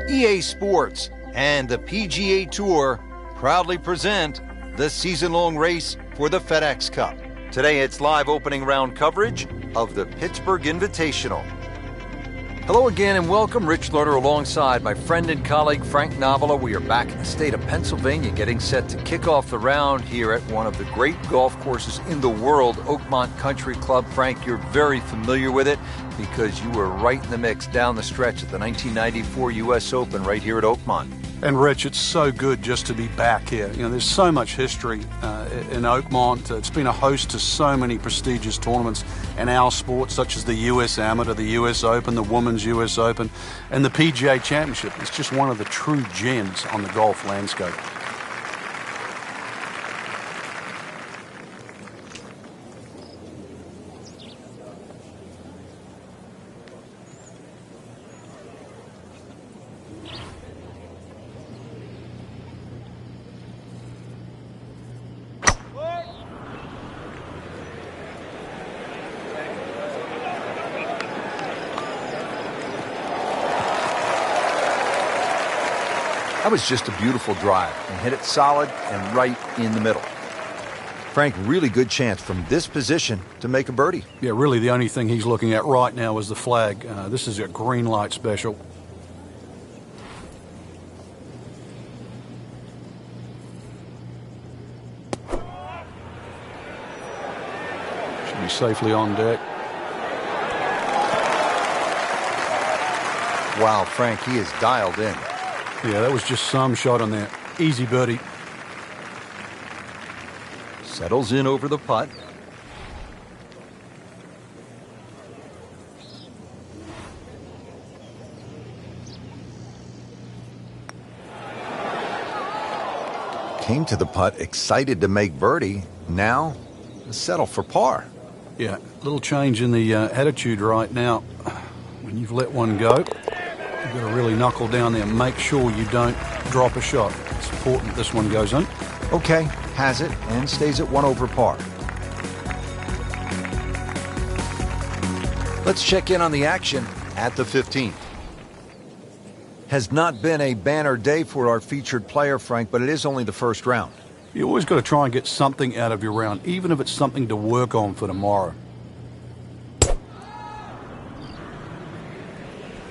EA Sports and the PGA Tour proudly present the season-long race for the FedEx Cup. Today it's live opening round coverage of the Pittsburgh Invitational. Hello again and welcome. Rich Lerner alongside my friend and colleague Frank Novola. We are back in the state of Pennsylvania getting set to kick off the round here at one of the great golf courses in the world, Oakmont Country Club. Frank, you're very familiar with it because you were right in the mix down the stretch at the 1994 U.S. Open right here at Oakmont. And Rich, it's so good just to be back here. You know, there's so much history in Oakmont. It's been a host to so many prestigious tournaments in our sport, such as the U.S. Amateur, the U.S. Open, the Women's U.S. Open, and the PGA Championship. It's just one of the true gems on the golf landscape. That was just a beautiful drive and hit it solid and right in the middle. Frank, really good chance from this position to make a birdie. Yeah, really the only thing he's looking at right now is the flag. This is a green light special. Should be safely on deck. Wow, Frank, he is dialed in. Yeah, that was just some shot on there. Easy birdie. Settles in over the putt. Came to the putt excited to make birdie. Now, settle for par. Yeah, little change in the attitude right now. When you've let one go, you've got to really knuckle down there and make sure you don't drop a shot. It's important this one goes in. Okay, has it and stays at 1 over par. Let's check in on the action at the 15th. Has not been a banner day for our featured player, Frank, but it is only the first round. You always got to try and get something out of your round, even if it's something to work on for tomorrow.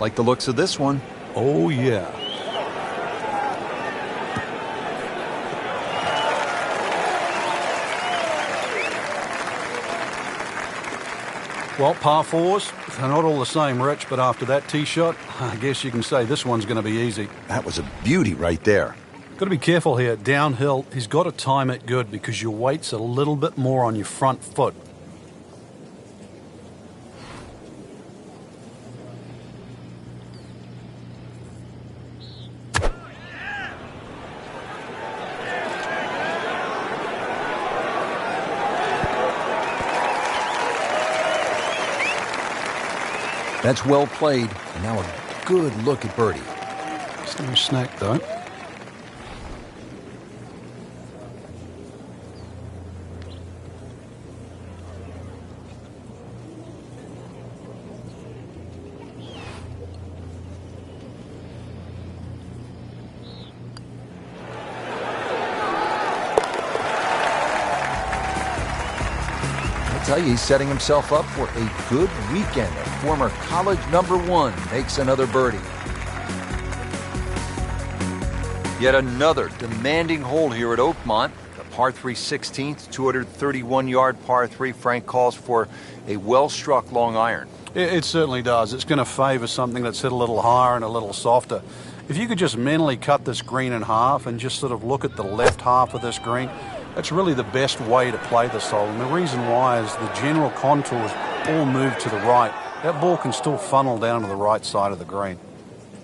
Like the looks of this one. Oh, yeah. Well, par fours, they're not all the same, Rich, but after that tee shot, I guess you can say this one's going to be easy. That was a beauty right there. Got to be careful here. Downhill, he's got to time it good because your weight's a little bit more on your front foot. That's well played. And now a good look at birdie. Just no snack, though. I tell you, he's setting himself up for a good weekend. A former college #1 makes another birdie. Yet another demanding hole here at Oakmont. The par 3 16th, 231-yard par 3. Frank calls for a well-struck long iron. It certainly does. It's going to favor something that's hit a little higher and a little softer. If you could just mentally cut this green in half and just sort of look at the left half of this green, that's really the best way to play this hole. And the reason why is the general contours all move to the right. That ball can still funnel down to the right side of the green.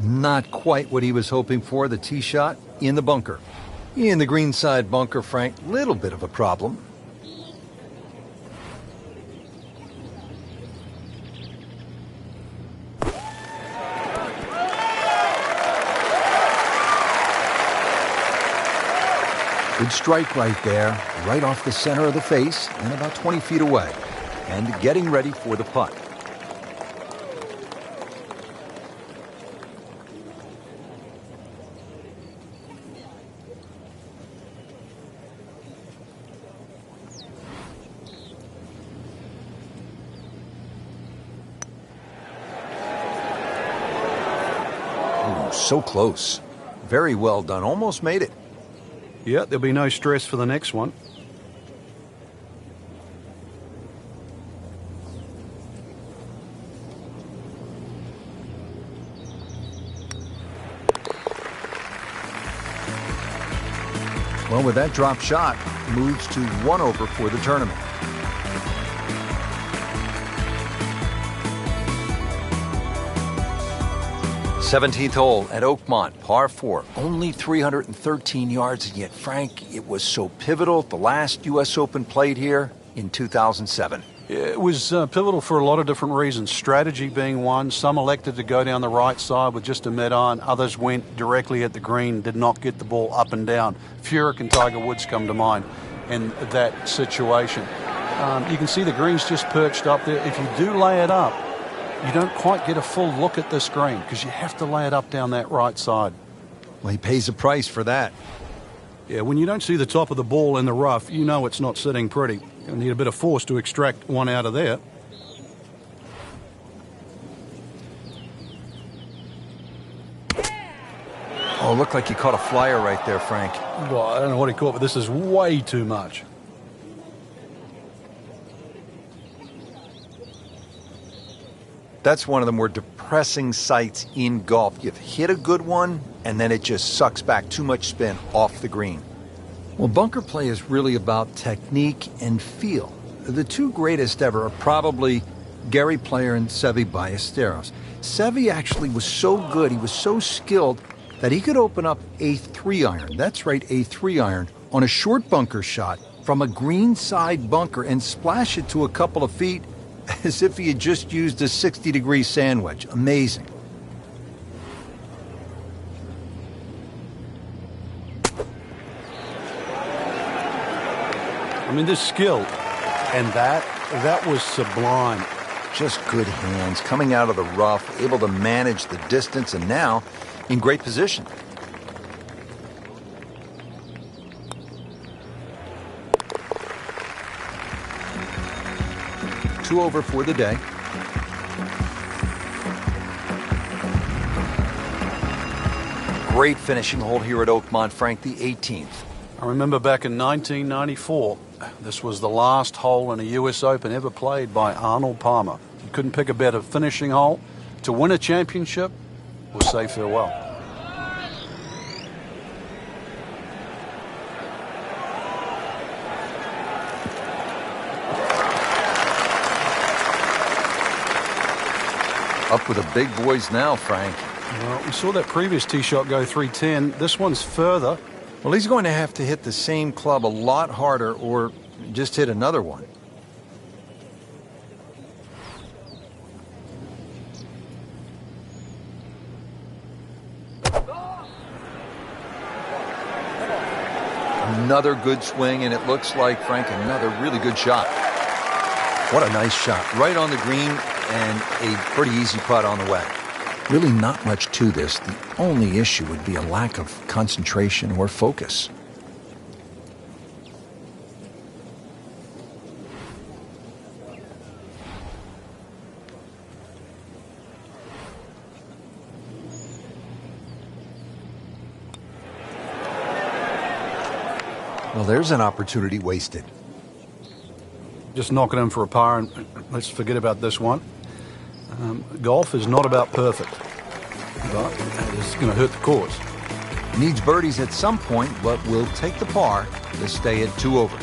Not quite what he was hoping for. The tee shot in the bunker. In the green side bunker, Frank, little bit of a problem. Good strike right there, right off the center of the face and about 20 feet away. And getting ready for the putt. So close. Very well done. Almost made it. Yeah, there'll be no stress for the next one. Well, with that drop shot, moves to 1 over for the tournament. Seventeenth hole at Oakmont, par 4. Only 313 yards, and yet, Frank, it was so pivotal. The last U.S. Open played here in 2007. It was pivotal for a lot of different reasons. Strategy being one. Some elected to go down the right side with just a mid-iron. Others went directly at the green, did not get the ball up and down. Furyk and Tiger Woods come to mind in that situation. You can see the green's just perched up there. If you do lay it up, you don't quite get a full look at this green because you have to lay it up down that right side. Well, he pays a price for that. Yeah, when you don't see the top of the ball in the rough, you know it's not sitting pretty. You'll need a bit of force to extract one out of there. Oh, looked like he caught a flyer right there, Frank. Well, I don't know what he caught, but this is way too much. That's one of the more depressing sights in golf. You've hit a good one, and then it just sucks back too much spin off the green. Well, bunker play is really about technique and feel. The two greatest ever are probably Gary Player and Seve Ballesteros. Seve actually was so good, he was so skilled, that he could open up a 3-iron, that's right, a 3-iron, on a short bunker shot from a green side bunker and splash it to a couple of feet as if he had just used a 60-degree sandwich. Amazing. I mean, this skill, and that was sublime. Just good hands, coming out of the rough, able to manage the distance, and now in great position. Two over for the day. Great finishing hole here at Oakmont, Frank, the 18th. I remember back in 1994, this was the last hole in a U.S. Open ever played by Arnold Palmer. You couldn't pick a better finishing hole to win a championship or say farewell. Up with the big boys now, Frank. Well, we saw that previous tee shot go 310. This one's further. Well, he's going to have to hit the same club a lot harder or just hit another one. Another good swing, and it looks like, Frank, another really good shot. What a nice shot. Right on the green and a pretty easy putt on the way. Really not much to this. The only issue would be a lack of concentration or focus. Well, there's an opportunity wasted. Just knock it in for a par, and let's forget about this one. Golf is not about perfect, but it's going to hurt the cause. Needs birdies at some point, but will take the par to stay at 2 over.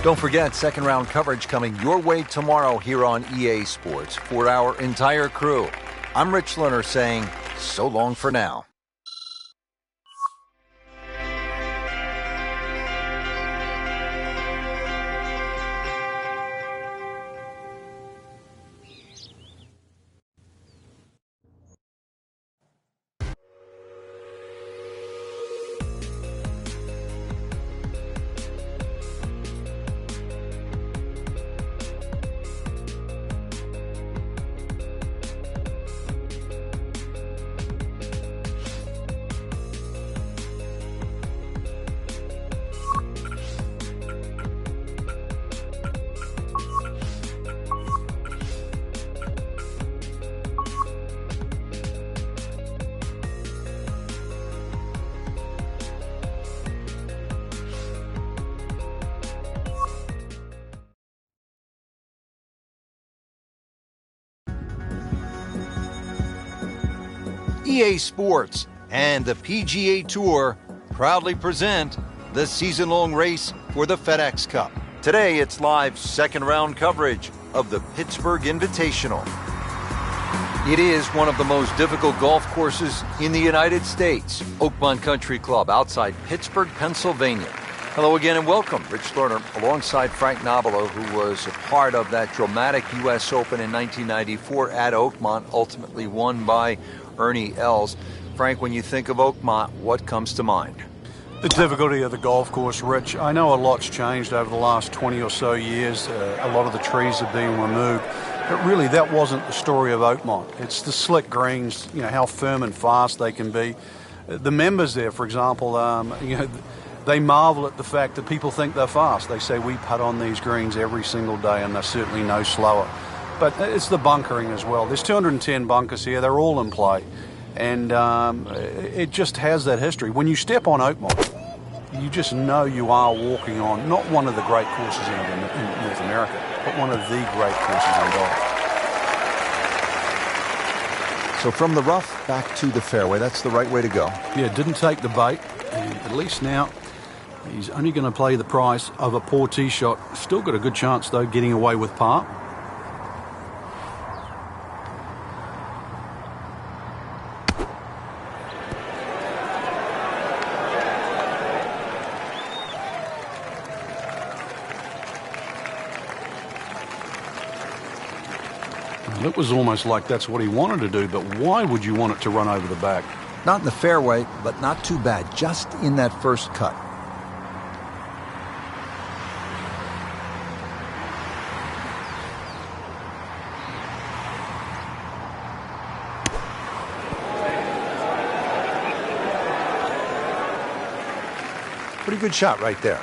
Don't forget, second round coverage coming your way tomorrow here on EA Sports. For our entire crew, I'm Rich Lerner saying so long for now. EA Sports and the PGA Tour proudly present the season-long race for the FedEx Cup. Today, it's live second-round coverage of the Pittsburgh Invitational. It is one of the most difficult golf courses in the United States. Oakmont Country Club outside Pittsburgh, Pennsylvania. Hello again and welcome. Rich Lerner alongside Frank Nobilo, who was a part of that dramatic U.S. Open in 1994 at Oakmont, ultimately won by Ernie Els. Frank, when you think of Oakmont, what comes to mind? The difficulty of the golf course, Rich. I know a lot's changed over the last 20 or so years. A lot of the trees have been removed. But really, that wasn't the story of Oakmont. It's the slick greens, how firm and fast they can be. The members there, for example, they marvel at the fact that people think they're fast. They say we putt on these greens every single day, and they're certainly no slower. But it's the bunkering as well. There's 210 bunkers here. They're all in play. And it just has that history. When you step on Oakmont, you just know you are walking on not one of the great courses in North America, but one of the great courses in golf. So from the rough back to the fairway, that's the right way to go. Yeah, didn't take the bait, and at least now he's only going to play the price of a poor tee shot. Still got a good chance, though, getting away with par. It was almost like that's what he wanted to do, but why would you want it to run over the back? Not in the fairway, but not too bad, just in that first cut. Pretty good shot right there.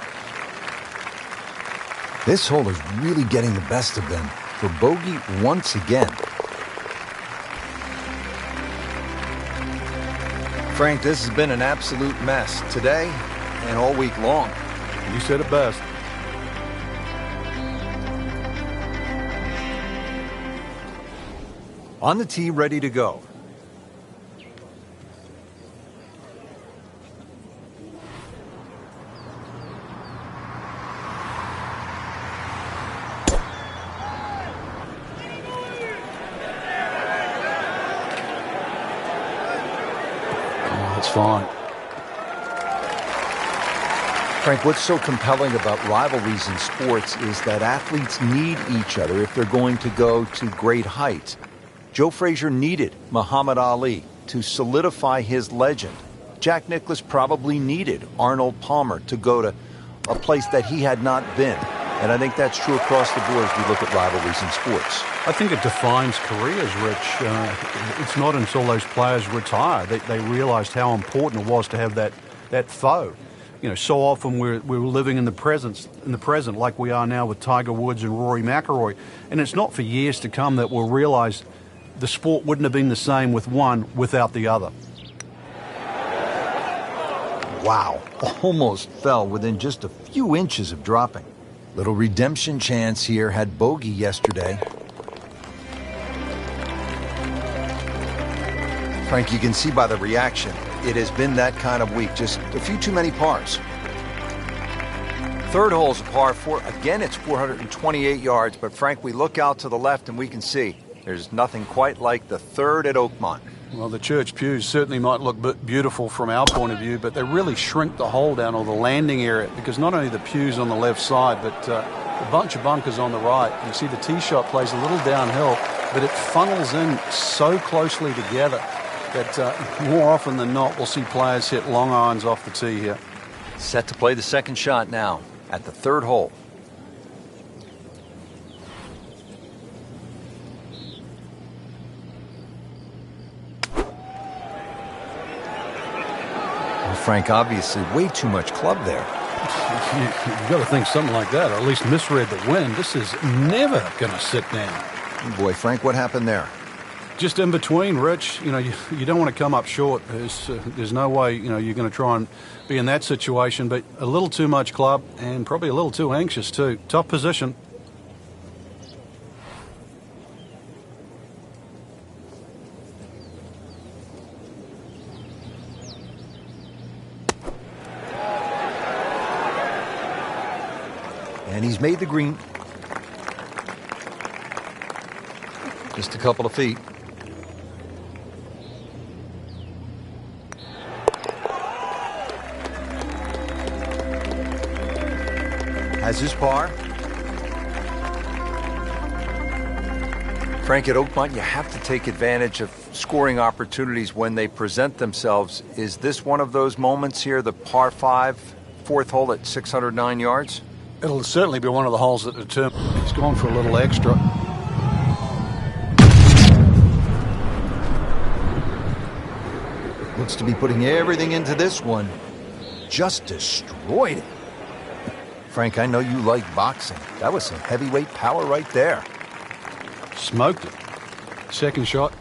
This hole is really getting the best of them for bogey once again. Frank, this has been an absolute mess today and all week long. You said it best. On the tee, ready to go. Fine. Frank, what's so compelling about rivalries in sports is that athletes need each other if they're going to go to great heights. Joe Frazier needed Muhammad Ali to solidify his legend. Jack Nicklaus probably needed Arnold Palmer to go to a place that he had not been. And I think that's true across the board as we look at rivalries in sports. I think it defines careers, Rich. It's not until those players retire that they realized how important it was to have that foe. So often we're living in the present like we are now with Tiger Woods and Rory McIlroy. And it's not for years to come that we'll realize the sport wouldn't have been the same with one without the other. Wow, almost fell within just a few inches of dropping. Little redemption chance here, had bogey yesterday. Frank, you can see by the reaction, it has been that kind of week. Just a few too many pars. Third hole's a par 4. Again, it's 428 yards. But Frank, we look out to the left and we can see there's nothing quite like the third at Oakmont. Well, the church pews certainly might look beautiful from our point of view, but they really shrink the hole down, or the landing area, because not only the pews on the left side, but a bunch of bunkers on the right. You see the tee shot plays a little downhill, but it funnels in so closely together that more often than not we'll see players hit long irons off the tee here. Set to play the second shot now at the third hole. Frank, obviously way too much club there. You've got to think something like that, or at least misread the wind. This is never going to sit down. Boy, Frank, what happened there? Just in between, Rich. You don't want to come up short. There's no way, you're going to try and be in that situation, but a little too much club and probably a little too anxious too. Tough position. And he's made the green. Just a couple of feet. Has his par. Frank, at Oakmont, you have to take advantage of scoring opportunities when they present themselves. Is this one of those moments here, the par 5, fourth hole at 609 yards? It'll certainly be one of the holes that determine. He's gone for a little extra. Looks to be putting everything into this one. Just destroyed it. Frank, I know you like boxing. That was some heavyweight power right there. Smoked it. Second shot.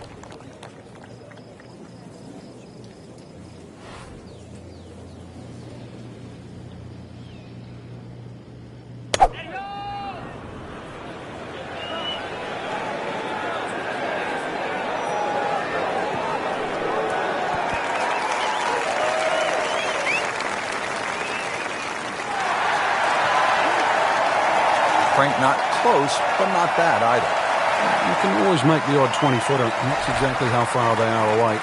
Frank, not close, but not bad either. You can always make the odd 20-footer, and that's exactly how far they are away.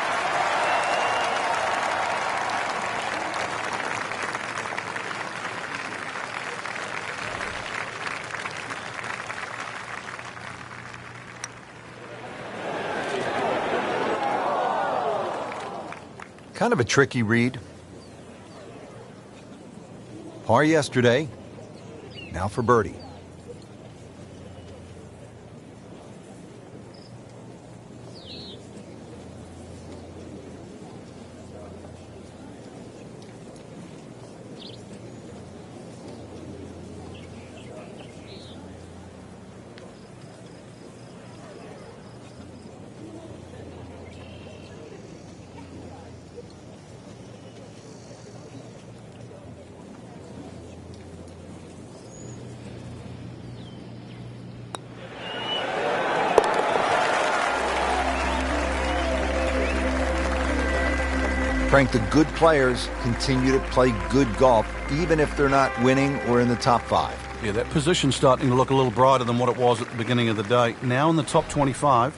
Kind of a tricky read. Par yesterday, now for birdie. Frank, the good players continue to play good golf, even if they're not winning or in the top 5. Yeah, that position's starting to look a little brighter than what it was at the beginning of the day. Now in the top 25.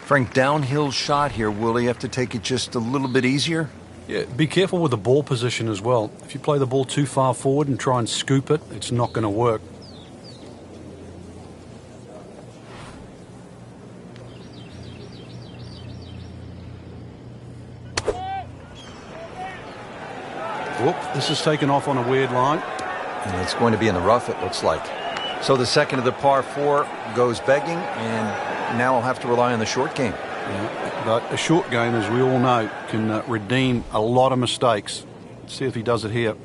Frank, downhill shot here. Will he have to take it just a little bit easier? Yeah, be careful with the ball position as well. If you play the ball too far forward and try and scoop it, it's not going to work. Whoop, this is taken off on a weird line. And it's going to be in the rough, it looks like. So the second of the par 4 goes begging, and now I'll have to rely on the short game. Yeah, but a short game, as we all know, can redeem a lot of mistakes. Let's see if he does it here.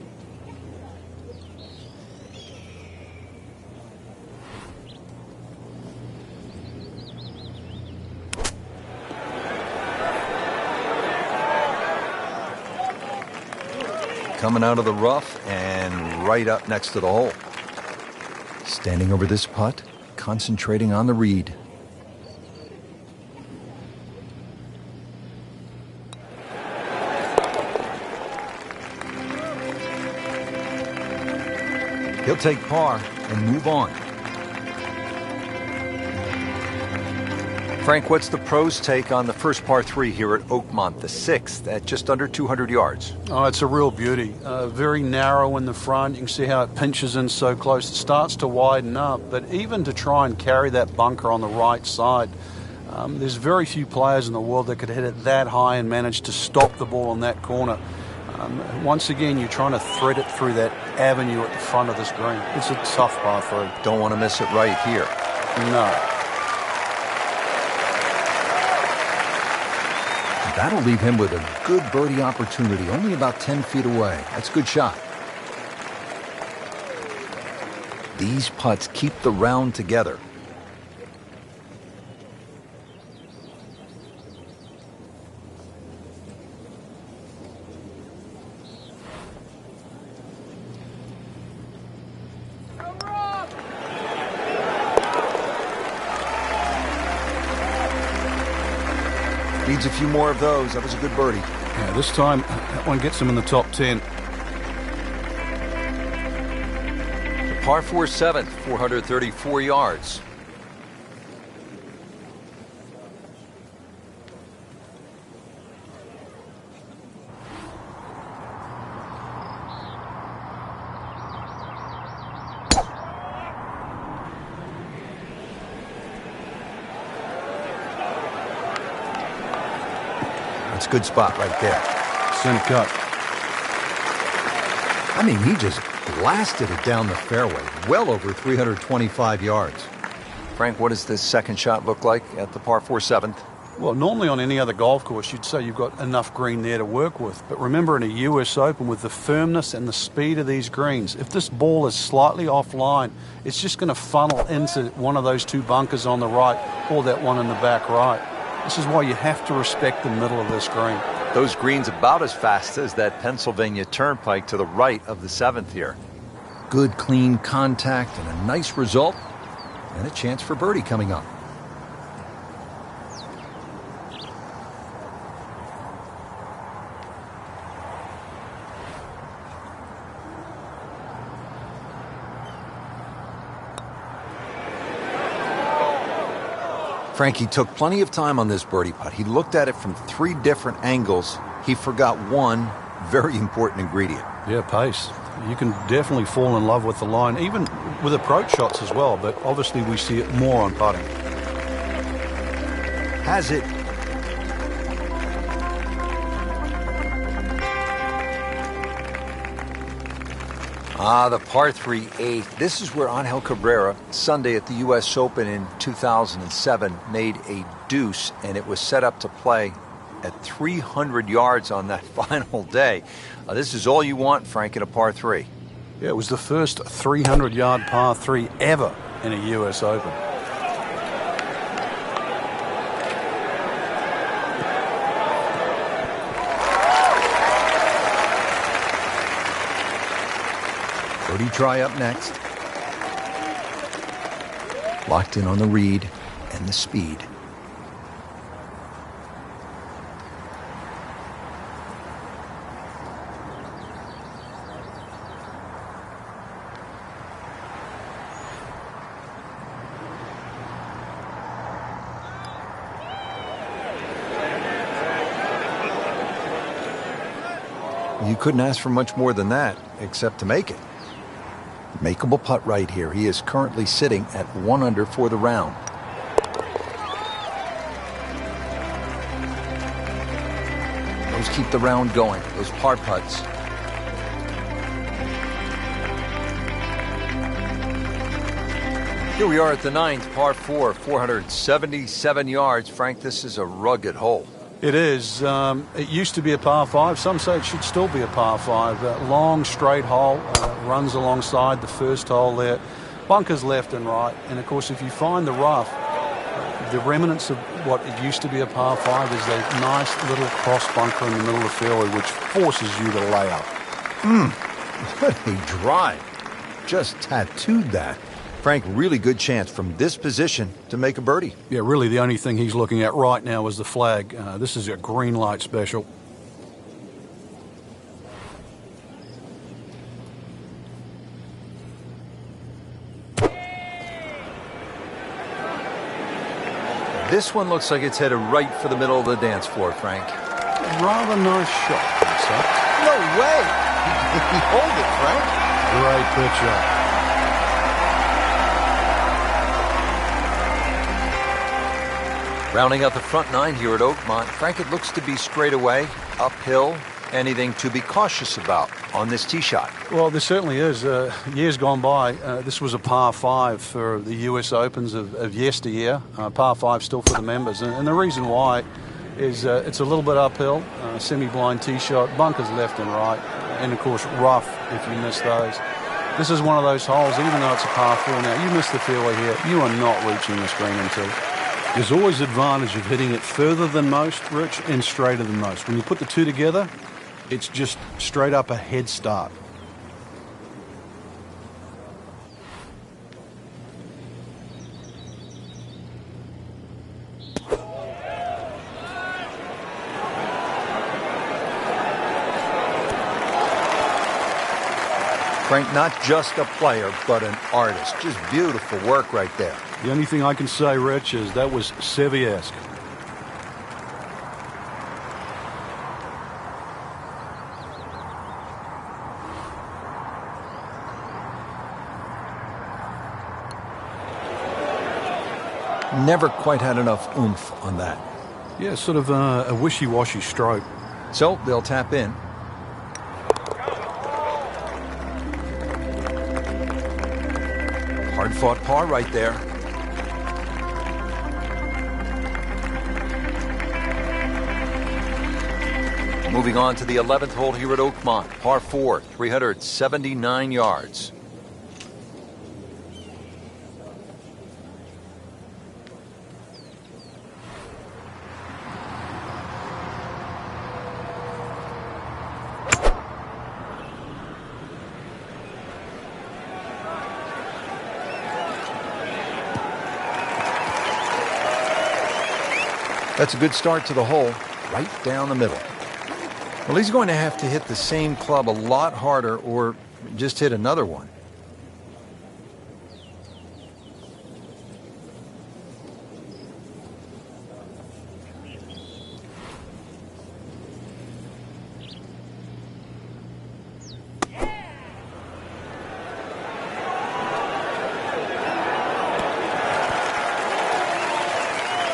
Coming out of the rough and right up next to the hole. Standing over this putt, concentrating on the read. He'll take par and move on. Frank, what's the pros' take on the first par 3 here at Oakmont, the 6th, at just under 200 yards? Oh, it's a real beauty. Very narrow in the front. You can see how it pinches in so close. It starts to widen up, but even to try and carry that bunker on the right side, there's very few players in the world that could hit it that high and manage to stop the ball in that corner. Once again, you're trying to thread it through that avenue at the front of this green. It's a tough par 3. Don't want to miss it right here. No. That'll leave him with a good birdie opportunity, only about 10 feet away. That's a good shot. These putts keep the round together. Needs a few more of those. That was a good birdie. Yeah, this time that one gets him in the top 10. The par 4 7th, 434 yards. That's a good spot right there. Center cut. I mean, he just blasted it down the fairway, well over 325 yards. Frank, what does this second shot look like at the par 4 7th? Well, normally on any other golf course, you'd say you've got enough green there to work with. But remember, in a US Open, with the firmness and the speed of these greens, if this ball is slightly offline, it's just going to funnel into one of those two bunkers on the right or that one in the back right. This is why you have to respect the middle of this green. Those greens about as fast as that Pennsylvania Turnpike to the right of the 7th here. Good, clean contact and a nice result, and a chance for birdie coming up. Frankie took plenty of time on this birdie putt. He looked at it from 3 different angles. He forgot one very important ingredient. Yeah, pace. You can definitely fall in love with the line, even with approach shots as well, but obviously we see it more on putting. Has it. The par 3 8th. This is where Angel Cabrera, Sunday at the U.S. Open in 2007, made a deuce, and it was set up to play at 300 yards on that final day. This is all you want, Frank, in a par 3. Yeah, it was the first 300-yard par 3 ever in a U.S. Open. Birdie try up next. Locked in on the read and the speed. You couldn't ask for much more than that, except to make it. Makeable putt right here. He is currently sitting at 1 under for the round. Those keep the round going, those par putts. Here we are at the 9th, par 4, 477 yards. Frank, this is a rugged hole. It is. It used to be a par 5. Some say it should still be a par 5. Long, straight hole, runs alongside the first hole there. Bunkers left and right. And, of course, if you find the rough, the remnants of what it used to be a par 5 is that nice little cross bunker in the middle of the fairway, which forces you to lay up. What a drive. Just tattooed that. Frank, really good chance from this position to make a birdie. Yeah, really the only thing he's looking at right now is the flag. This is a green light special. This one looks like it's headed right for the middle of the dance floor, Frank. Rather nice shot, No way! Hold it, Frank. Great picture. Rounding out the front 9 here at Oakmont, Frank, it looks to be straight away, uphill. Anything to be cautious about on this tee shot? Well, there certainly is. Years gone by, this was a par 5 for the US Opens of yesteryear. Par 5 still for the members. And the reason why is it's a little bit uphill, semi-blind tee shot, bunkers left and right, and of course rough if you miss those. This is one of those holes, even though it's a par 4 now, you miss the fairway here, you are not reaching this green into. There's always advantage of hitting it further than most, Rich, and straighter than most. When you put the two together, it's just straight up a head start. Frank, not just a player, but an artist. Just beautiful work right there. The only thing I can say, Rich, is that was Seve-esque. Never quite had enough oomph on that. Yeah, sort of a wishy-washy stroke. So they'll tap in. Hard-fought par right there. Moving on to the 11th hole here at Oakmont. Par 4, 379 yards. That's a good start to the hole, right down the middle. Well, he's going to have to hit the same club a lot harder or just hit another one.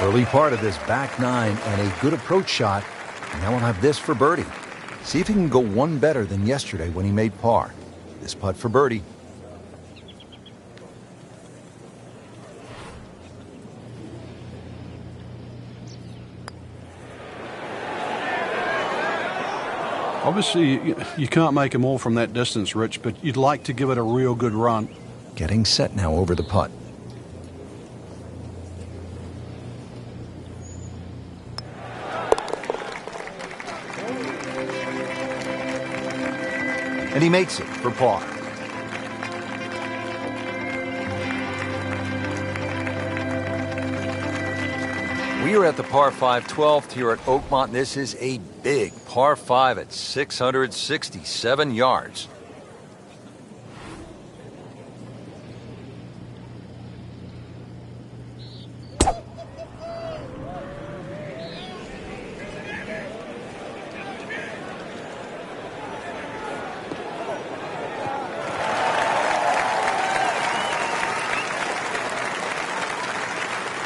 Early part of this back nine and a good approach shot. Now we'll have this for birdie. See if he can go one better than yesterday when he made par. This putt for birdie. Obviously, you can't make them all from that distance, Rich, but you'd like to give it a real good run. Getting set now over the putt. And he makes it for par. We are at the par 5 12th here at Oakmont. This is a big par 5 at 667 yards.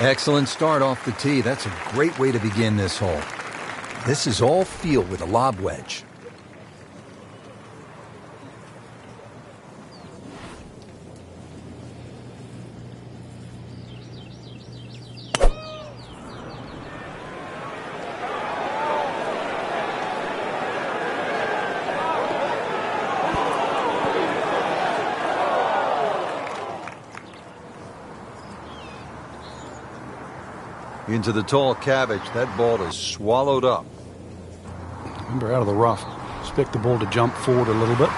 Excellent start off the tee. That's a great way to begin this hole. This is all feel with a lob wedge. Into the tall cabbage. That ball is swallowed up. Remember, out of the rough. Expect the ball to jump forward a little bit.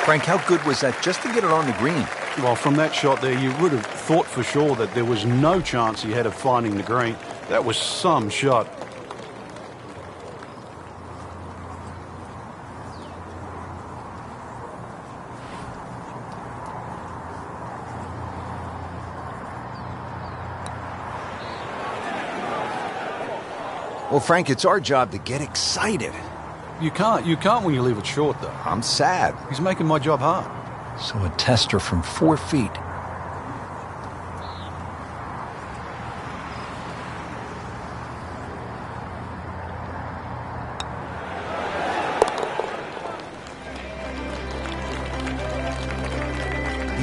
Frank, how good was that just to get it on the green? Well, from that shot there, you would have thought for sure that there was no chance he had of finding the green. That was some shot. Well, Frank, it's our job to get excited. You can't when you leave it short, though. I'm sad. He's making my job hard. So a tester from 4 feet.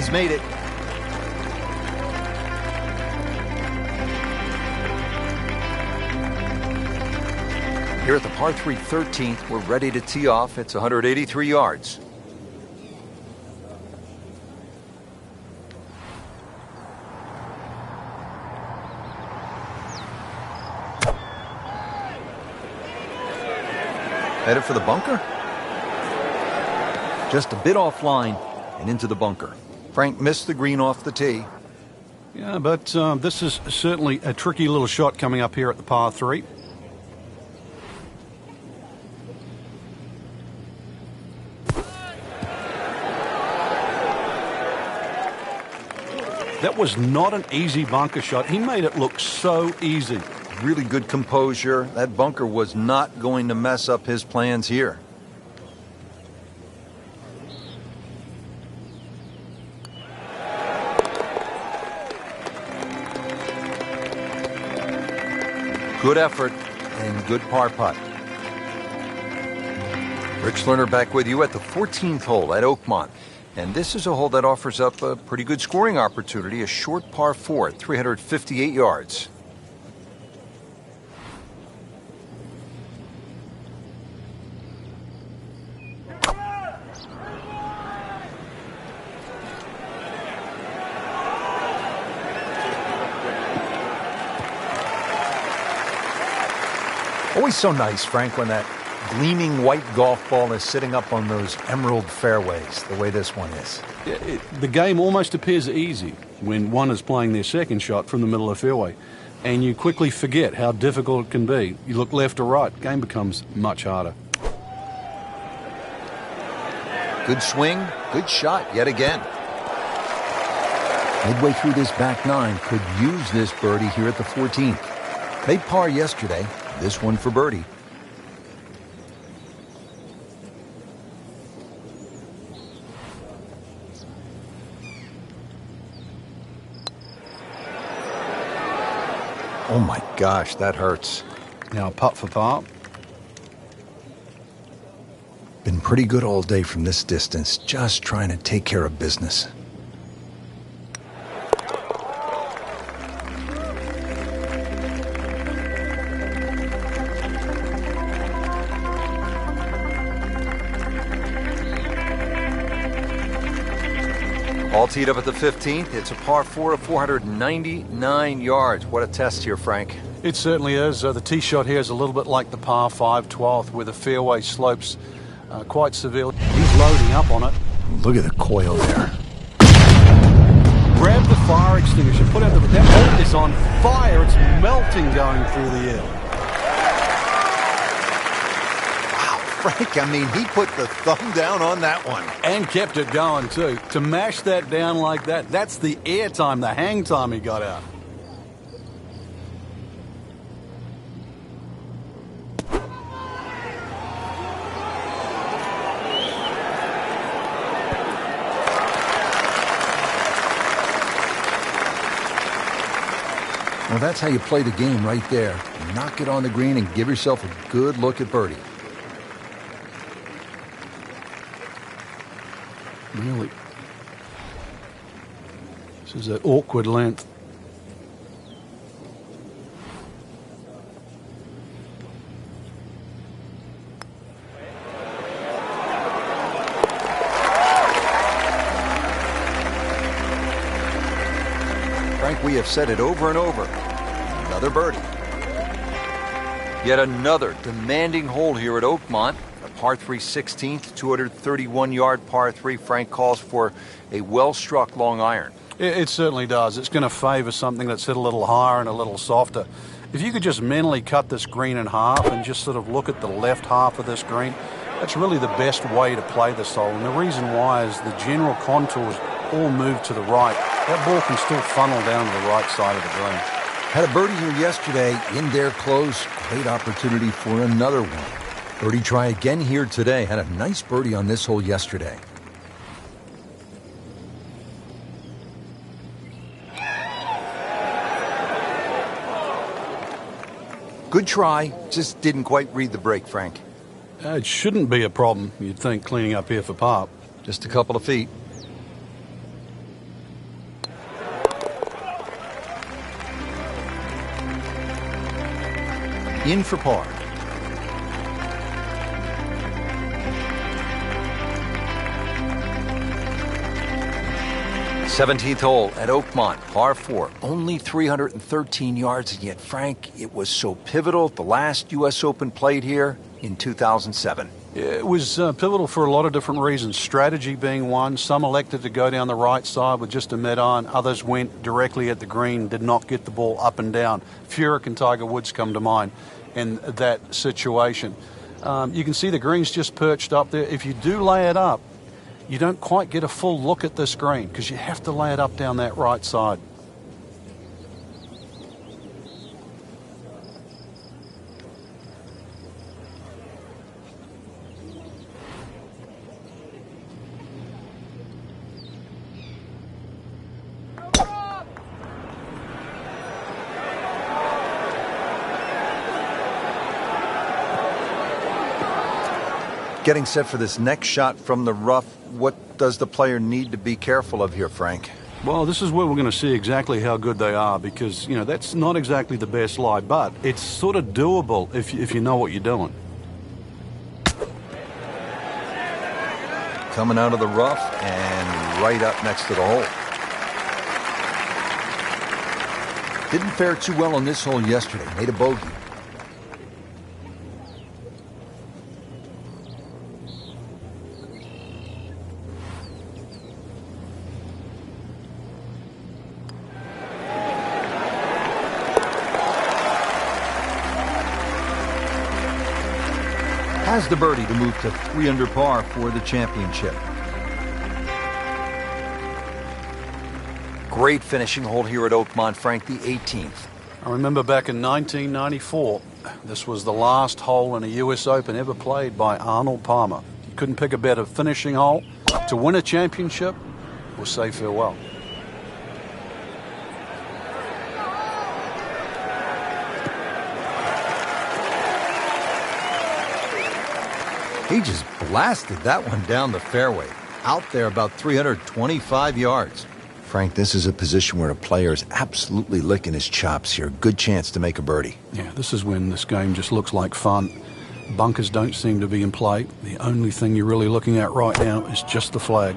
He's made it. Here at the par 3 13th, we're ready to tee off. It's 183 yards. Headed for the bunker? Just a bit offline and into the bunker. Frank missed the green off the tee. Yeah, but this is certainly a tricky little shot coming up here at the par 3. That was not an easy bunker shot. He made it look so easy. Really good composure. That bunker was not going to mess up his plans here. Good effort and good par putt. Rich Lerner back with you at the 14th hole at Oakmont. And this is a hole that offers up a pretty good scoring opportunity, a short par 4 at 358 yards. Always so nice, Frank, when that gleaming white golf ball is sitting up on those emerald fairways, the way this one is. The game almost appears easy when one is playing their second shot from the middle of the fairway, and you quickly forget how difficult it can be. You look left or right, game becomes much harder. Good swing, good shot yet again. Midway through this back nine, could use this birdie here at the 14th. Made par yesterday, this one for birdie. Oh my gosh, that hurts. Now a putt for par. Been pretty good all day from this distance, just trying to take care of business. All teed up at the 15th. It's a par 4 of 499 yards. What a test here, Frank. It certainly is. The tee shot here is a little bit like the par 5 12th, where the fairway slopes quite severely. He's loading up on it. Look at the coil there. Grab the fire extinguisher. Put out that hole is on fire. It's melting going through the air. Frank, I mean, he put the thumb down on that one. And kept it going, too. To mash that down like that, that's the air time, the hang time he got out. Well, that's how you play the game right there. Knock it on the green and give yourself a good look at birdie. Really. This is an awkward length. Frank, we have said it over and over. Another birdie. Yet another demanding hole here at Oakmont. Par 3 16th, 231-yard par 3. Frank calls for a well-struck long iron. It certainly does. It's going to favor something that's hit a little higher and a little softer. If you could just mentally cut this green in half and just sort of look at the left half of this green, that's really the best way to play this hole. And the reason why is the general contours all move to the right. That ball can still funnel down to the right side of the green. Had a birdie here yesterday, in there close. Great opportunity for another one. Birdie try again here today. Had a nice birdie on this hole yesterday. Good try, just didn't quite read the break, Frank. It shouldn't be a problem, you'd think, cleaning up here for par. Just a couple of feet. in for par. 17th hole at Oakmont, par 4, only 313 yards, and yet, Frank, it was so pivotal. The last U.S. Open played here in 2007. It was pivotal for a lot of different reasons, strategy being one. Some elected to go down the right side with just a mid-iron. Others went directly at the green, did not get the ball up and down. Furyk and Tiger Woods come to mind in that situation. You can see the green's just perched up there. If you do lay it up, you don't quite get a full look at this green because you have to lay it up down that right side. Getting set for this next shot from the rough, what does the player need to be careful of here, Frank? Well, this is where we're going to see exactly how good they are because, you know, that's not exactly the best lie, but it's sort of doable if you know what you're doing. Coming out of the rough and right up next to the hole. Didn't fare too well on this hole yesterday. Made a bogey. Has the birdie to move to 3 under par for the championship. Great finishing hole here at Oakmont, Frank, the 18th. I remember back in 1994, this was the last hole in a U.S. Open ever played by Arnold Palmer. You couldn't pick a better finishing hole to win a championship or say farewell. He just blasted that one down the fairway, out there about 325 yards. Frank, this is a position where a player is absolutely licking his chops here. Good chance to make a birdie. Yeah, this is when this game just looks like fun. Bunkers don't seem to be in play. The only thing you're really looking at right now is just the flag.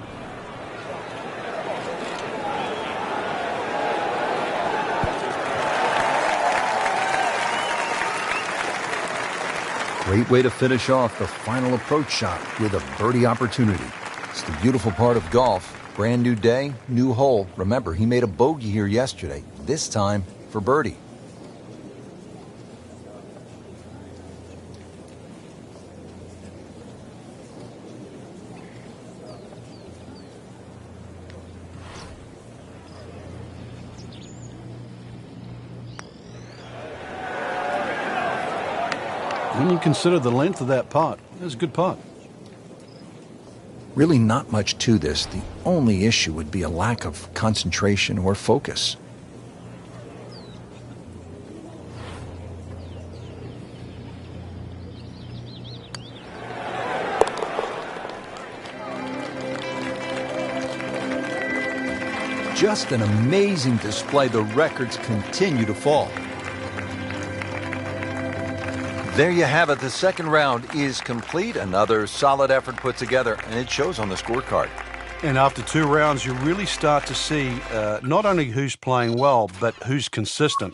Great way to finish off the final approach shot with a birdie opportunity. It's the beautiful part of golf. Brand new day, new hole. Remember, he made a bogey here yesterday, this time for birdie. When you consider the length of that putt, it was a good putt. Really not much to this. The only issue would be a lack of concentration or focus. Just an amazing display. The records continue to fall. There you have it. The second round is complete. Another solid effort put together, and it shows on the scorecard. And after 2 rounds, you really start to see not only who's playing well, but who's consistent.